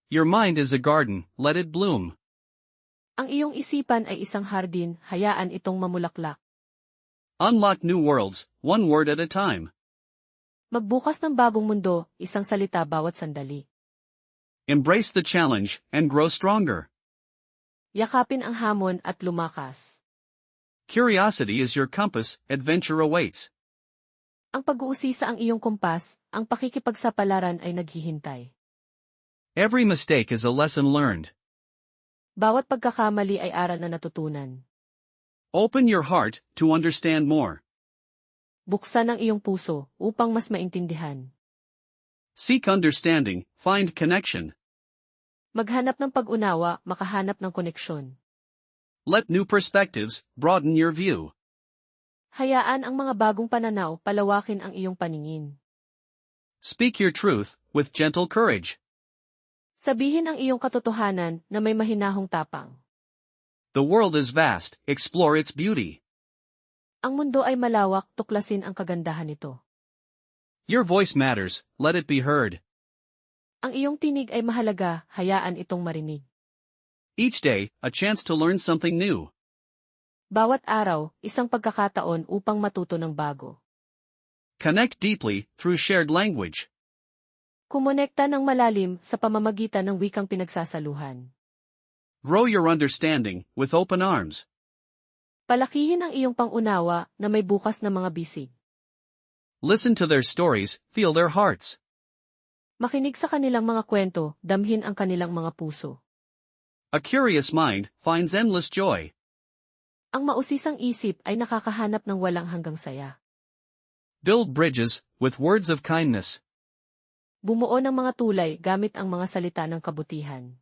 Your mind is a garden, let it bloom. Ang iyong isipan ay isang hardin, hayaan itong mamulaklak. Unlock new worlds, one word at a time. Magbukas ng bagong mundo, isang salita bawat sandali. Embrace the challenge, and grow stronger. Yakapin ang hamon at lumakas. Curiosity is your compass, adventure awaits. Ang pag-uusisa ang iyong kumpas, ang pakikipagsapalaran ay naghihintay. Every mistake is a lesson learned. Bawat pagkakamali ay aral na natutunan. Open your heart to understand more. Buksan ang iyong puso upang mas maintindihan. Seek understanding, find connection. Maghanap ng pag-unawa, makahanap ng koneksyon. Let new perspectives broaden your view. Hayaan ang mga bagong pananaw palawakin ang iyong paningin. Speak your truth with gentle courage. Sabihin ang iyong katotohanan na may mahinahong tapang. The world is vast, explore its beauty. Ang mundo ay malawak, tuklasin ang kagandahan nito. Your voice matters, let it be heard. Ang iyong tinig ay mahalaga, hayaan itong marinig. Each day, a chance to learn something new. Bawat araw, isang pagkakataon upang matuto ng bago. Connect deeply through shared language. Kumonekta ng malalim sa pamamagitan ng wikang pinagsasaluhan. Grow your understanding with open arms. Palakihin ang iyong pangunawa na may bukas na mga bisig. Listen to their stories, feel their hearts. Makinig sa kanilang mga kwento, damhin ang kanilang mga puso. A curious mind finds endless joy. Ang mausisang isip ay nakakahanap ng walang hanggang saya. Build bridges with words of kindness. Bumuo ng mga tulay gamit ang mga salita ng kabutihan.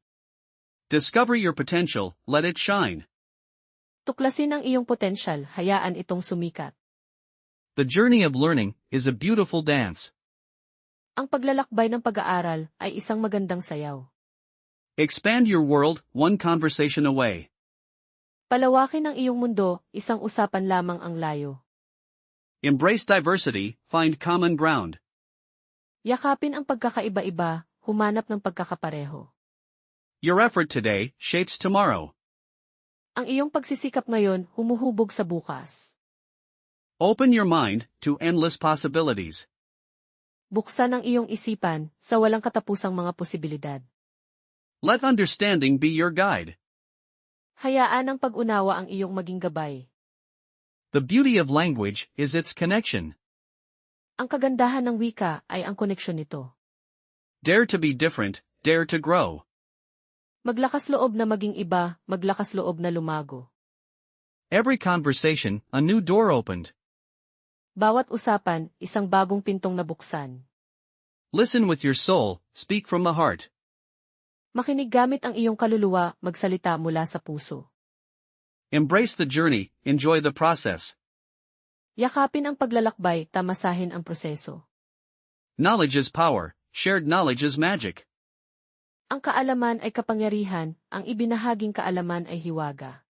Discover your potential, let it shine. Tuklasin ang iyong potensyal, hayaan itong sumikat. The journey of learning is a beautiful dance. Ang paglalakbay ng pag-aaral ay isang magandang sayaw. Expand your world, one conversation away. Palawakin ang iyong mundo, isang usapan lamang ang layo. Embrace diversity, find common ground. Yakapin ang pagkakaiba-iba, humanap ng pagkakapareho. Your effort today shapes tomorrow. Ang iyong pagsisikap ngayon, humuhubog sa bukas. Open your mind to endless possibilities. Buksan ang iyong isipan sa walang katapusang mga posibilidad. Let understanding be your guide. Hayaan ang pag-unawa ang iyong maging gabay. The beauty of language is its connection. Ang kagandahan ng wika ay ang koneksyon nito. Dare to be different, dare to grow. Maglakas loob na maging iba, maglakas loob na lumago. Every conversation, a new door opened. Bawat usapan, isang bagong pintong nabuksan. Listen with your soul, speak from the heart. Makinig gamit ang iyong kaluluwa, magsalita mula sa puso. Embrace the journey, enjoy the process. Yakapin ang paglalakbay, tamasahin ang proseso. Knowledge is power, shared knowledge is magic. Ang kaalaman ay kapangyarihan, ang ibinahaging kaalaman ay hiwaga.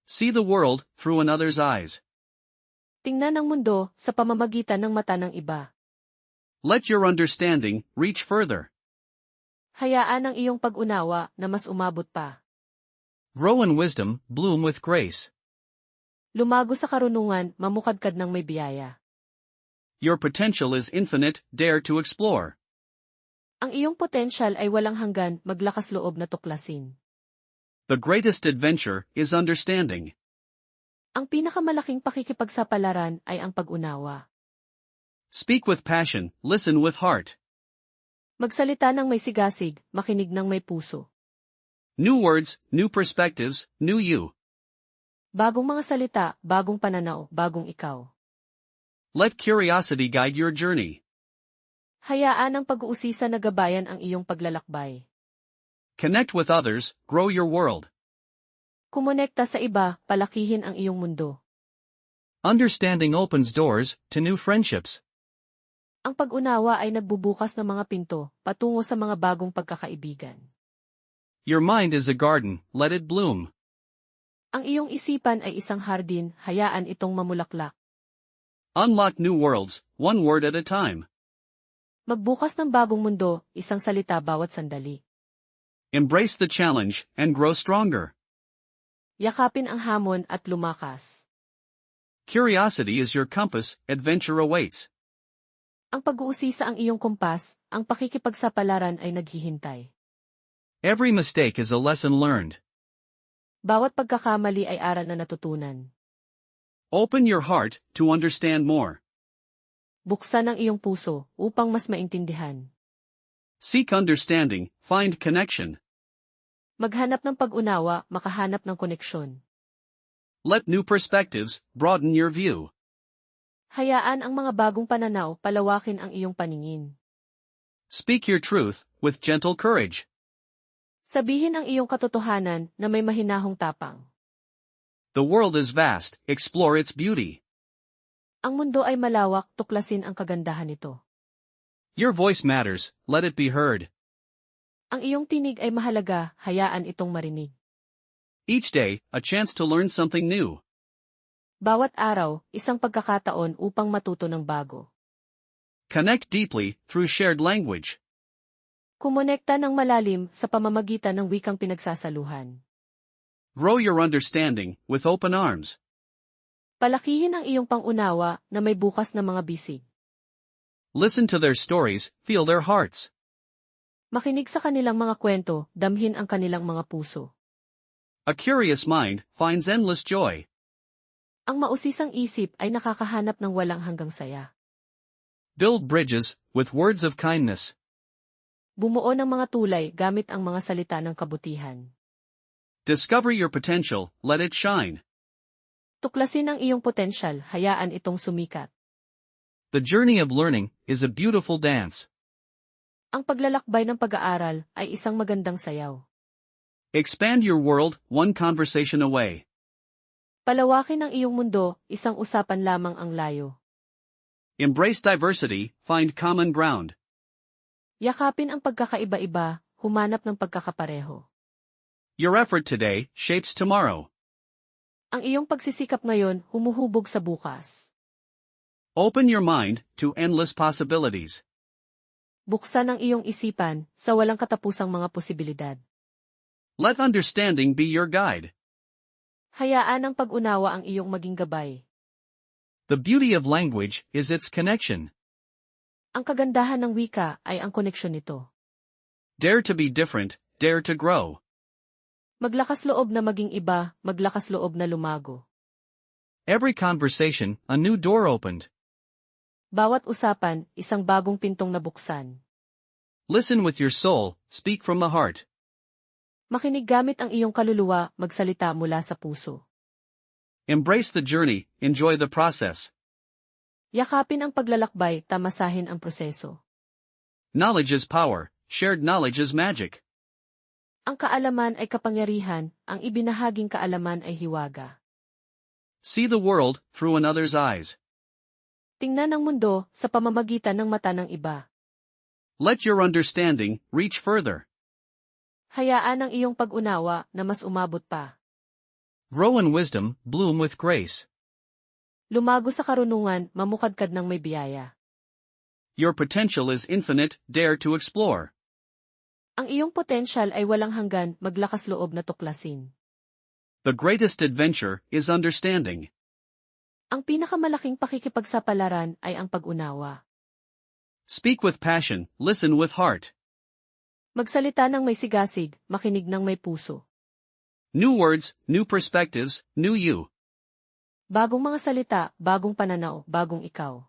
See the world through another's eyes. Tingnan ang mundo sa pamamagitan ng mata ng iba. Let your understanding reach further. Hayaan ang iyong pag-unawa na mas umabot pa. Grow in wisdom, bloom with grace. Lumago sa karunungan, mamukadkad ng may biyaya. Your potential is infinite, dare to explore. Ang iyong potensyal ay walang hanggan, maglakas loob na tuklasin. The greatest adventure is understanding. Ang pinakamalaking pakikipagsapalaran ay ang pag-unawa. Speak with passion, listen with heart. Magsalita ng may sigasig, makinig ng may puso. New words, new perspectives, new you. Bagong mga salita, bagong pananaw, bagong ikaw. Let curiosity guide your journey. Hayaan ang pag-uusisa na gabayan ang iyong paglalakbay. Connect with others, grow your world. Kumonekta sa iba, palakihin ang iyong mundo. Understanding opens doors to new friendships. Ang pag-unawa ay nagbubukas ng mga pinto, patungo sa mga bagong pagkakaibigan. Your mind is a garden, let it bloom. Ang iyong isipan ay isang hardin, hayaan itong mamulaklak. Unlock new worlds, one word at a time. Magbukas ng bagong mundo, isang salita bawat sandali. Embrace the challenge and grow stronger. Yakapin ang hamon at lumakas. Curiosity is your compass, adventure awaits. Ang pag-uusisa ang iyong kumpas, ang pakikipagsapalaran ay naghihintay. Every mistake is a lesson learned. Bawat pagkakamali ay aral na natutunan. Open your heart to understand more. Buksan ang iyong puso upang mas maintindihan. Seek understanding, find connection. Maghanap ng pag-unawa, makahanap ng koneksyon. Let new perspectives broaden your view. Hayaan ang mga bagong pananaw palawakin ang iyong paningin. Speak your truth with gentle courage. Sabihin ang iyong katotohanan na may mahinahong tapang. The world is vast, explore its beauty. Ang mundo ay malawak, tuklasin ang kagandahan nito. Your voice matters, let it be heard. Ang iyong tinig ay mahalaga, hayaan itong marinig. Each day, a chance to learn something new. Bawat araw, isang pagkakataon upang matuto ng bago. Connect deeply through shared language. Kumonekta ng malalim sa pamamagitan ng wikang pinagsasaluhan. Grow your understanding with open arms. Palakihin ang iyong pangunawa na may bukas na mga bisig. Listen to their stories, feel their hearts. Makinig sa kanilang mga kwento, damhin ang kanilang mga puso. A curious mind finds endless joy. Ang mausisang isip ay nakakahanap ng walang hanggang saya. Build bridges with words of kindness. Bumuo ng mga tulay gamit ang mga salita ng kabutihan. Discover your potential, let it shine. Tuklasin ang iyong potensyal, hayaan itong sumikat. The journey of learning is a beautiful dance. Ang paglalakbay ng pag-aaral ay isang magandang sayaw. Expand your world, one conversation away. Palawakin ang iyong mundo, isang usapan lamang ang layo. Embrace diversity, find common ground. Yakapin ang pagkakaiba-iba, humanap ng pagkakapareho. Your effort today shapes tomorrow. Ang iyong pagsisikap ngayon, humuhubog sa bukas. Open your mind to endless possibilities. Buksan ang iyong isipan sa walang katapusang mga posibilidad. Let understanding be your guide. Hayaan ang pag-unawa ang iyong maging gabay. The beauty of language is its connection. Ang kagandahan ng wika ay ang koneksyon nito. Dare to be different, dare to grow. Maglakas loob na maging iba, maglakas loob na lumago. Every conversation, a new door opened. Bawat usapan, isang bagong pintong nabuksan. Listen with your soul, speak from the heart. Makinig gamit ang iyong kaluluwa, magsalita mula sa puso. Embrace the journey, enjoy the process. Yakapin ang paglalakbay, tamasahin ang proseso. Knowledge is power, shared knowledge is magic. Ang kaalaman ay kapangyarihan, ang ibinahaging kaalaman ay hiwaga. See the world through another's eyes. Tingnan ang mundo sa pamamagitan ng mata ng iba. Let your understanding reach further. Hayaan ang iyong pag-unawa na mas umabot pa. Grow in wisdom, bloom with grace. Lumago sa karunungan, mamukadkad ng may biyaya. Your potential is infinite, dare to explore. Ang iyong potensyal ay walang hanggan, maglakas loob na tuklasin. The greatest adventure is understanding. Ang pinakamalaking pakikipagsapalaran ay ang pag-unawa. Speak with passion, listen with heart. Magsalita ng may sigasig, makinig ng may puso. New words, new perspectives, new you. Bagong mga salita, bagong pananaw, bagong ikaw.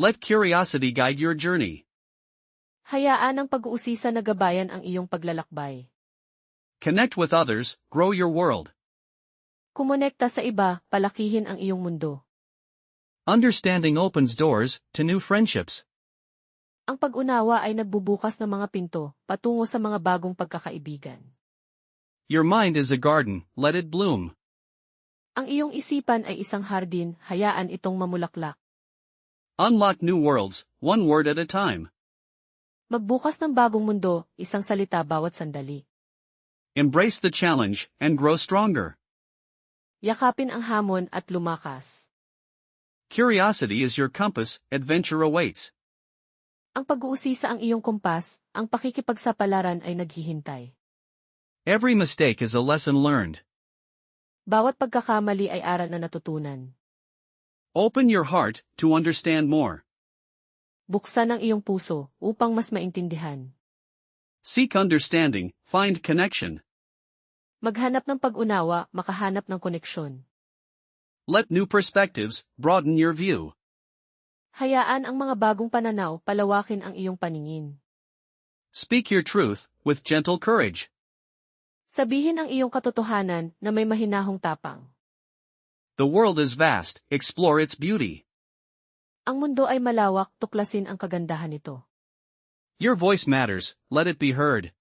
Let curiosity guide your journey. Hayaan ang pag-uusisa na gabayan ang iyong paglalakbay. Connect with others, grow your world. Kumonekta sa iba, palakihin ang iyong mundo. Understanding opens doors to new friendships. Ang pag-unawa ay nagbubukas ng mga pinto, patungo sa mga bagong pagkakaibigan. Your mind is a garden, let it bloom. Ang iyong isipan ay isang hardin, hayaan itong mamulaklak. Unlock new worlds, one word at a time. Magbukas ng bagong mundo, isang salita bawat sandali. Embrace the challenge and grow stronger. Yakapin ang hamon at lumakas. Curiosity is your compass, adventure awaits. Ang pag-uusisa ang iyong kumpas, ang pakikipagsapalaran ay naghihintay. Every mistake is a lesson learned. Bawat pagkakamali ay aral na natutunan. Open your heart to understand more. Buksan ang iyong puso upang mas maintindihan. Seek understanding, find connection. Maghanap ng pag-unawa, makahanap ng koneksyon. Let new perspectives broaden your view. Hayaan ang mga bagong pananaw palawakin ang iyong paningin. Speak your truth with gentle courage. Sabihin ang iyong katotohanan na may mahinahong tapang. The world is vast, explore its beauty. Ang mundo ay malawak, tuklasin ang kagandahan nito. Your voice matters, let it be heard.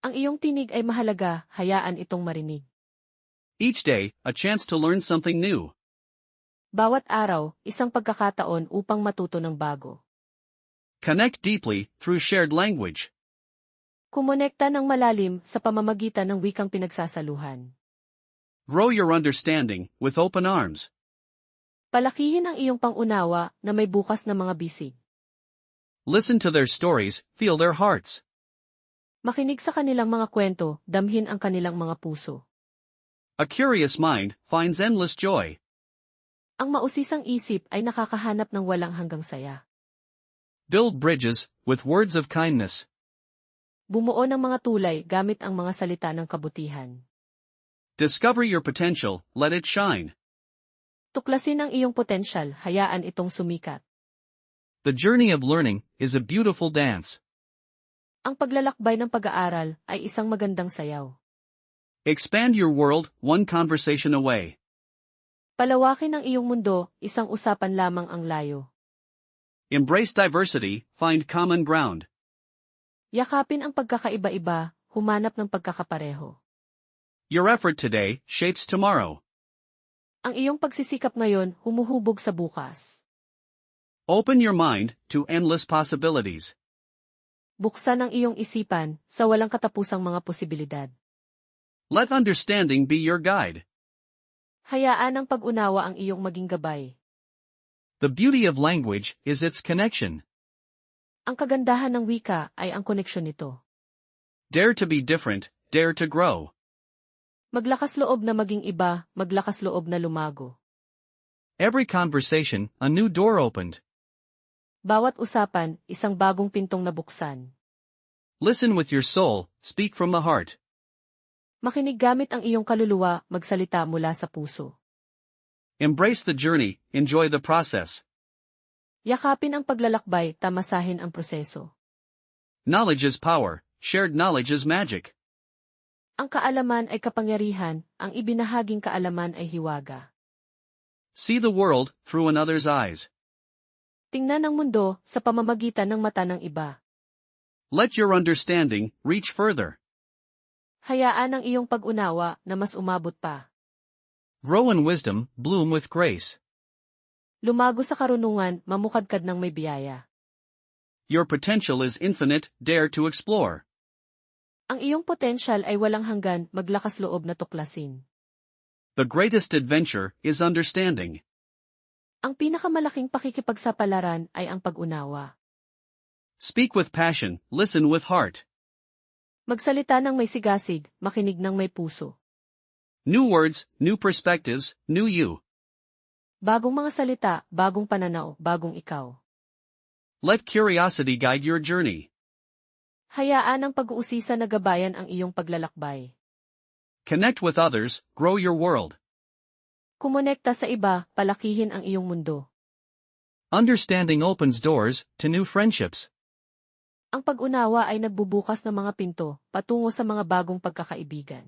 Ang iyong tinig ay mahalaga, hayaan itong marinig. Each day, a chance to learn something new. Bawat araw, isang pagkakataon upang matuto ng bago. Connect deeply through shared language. Kumonekta ng malalim sa pamamagitan ng wikang pinagsasaluhan. Grow your understanding with open arms. Palakihin ang iyong pangunawa na may bukas na mga bisig. Listen to their stories, feel their hearts. Makinig sa kanilang mga kwento, damhin ang kanilang mga puso. A curious mind finds endless joy. Ang mausisang isip ay nakakahanap ng walang hanggang saya. Build bridges with words of kindness. Bumuo ng mga tulay gamit ang mga salita ng kabutihan. Discover your potential, let it shine. Tuklasin ang iyong potensyal, hayaan itong sumikat. The journey of learning is a beautiful dance. Ang paglalakbay ng pag-aaral ay isang magandang sayaw. Expand your world, one conversation away. Palawakin ang iyong mundo, isang usapan lamang ang layo. Embrace diversity, find common ground. Yakapin ang pagkakaiba-iba, humanap ng pagkakapareho. Your effort today shapes tomorrow. Ang iyong pagsisikap ngayon, humuhubog sa bukas. Open your mind to endless possibilities. Buksan ang iyong isipan sa walang katapusang mga posibilidad. Let understanding be your guide. Hayaan ang pag-unawa ang iyong maging gabay. The beauty of language is its connection. Ang kagandahan ng wika ay ang koneksyon nito. Dare to be different, dare to grow. Maglakas loob na maging iba, maglakas loob na lumago. Every conversation, a new door opened. Bawat usapan, isang bagong pintong nabuksan. Listen with your soul, speak from the heart. Makinig gamit ang iyong kaluluwa, magsalita mula sa puso. Embrace the journey, enjoy the process. Yakapin ang paglalakbay, tamasahin ang proseso. Knowledge is power, shared knowledge is magic. Ang kaalaman ay kapangyarihan, ang ibinahaging kaalaman ay hiwaga. See the world through another's eyes. Tingnan ang mundo sa pamamagitan ng mata ng iba. Let your understanding reach further. Hayaan ang iyong pag-unawa na mas umabot pa. Grow in wisdom, bloom with grace. Lumago sa karunungan, mamukadkad ng may biyaya. Your potential is infinite, dare to explore. Ang iyong potensyal ay walang hanggan, maglakas loob na tuklasin. The greatest adventure is understanding. Ang pinakamalaking pakikipagsapalaran ay ang pag-unawa. Speak with passion, listen with heart. Magsalita ng may sigasig, makinig ng may puso. New words, new perspectives, new you. Bagong mga salita, bagong pananaw, bagong ikaw. Let curiosity guide your journey. Hayaan ang pag-uusisa na gabayan ang iyong paglalakbay. Connect with others, grow your world. Kumonekta sa iba, palakihin ang iyong mundo. Understanding opens doors to new friendships. Ang pag-unawa ay nagbubukas ng mga pinto, patungo sa mga bagong pagkakaibigan.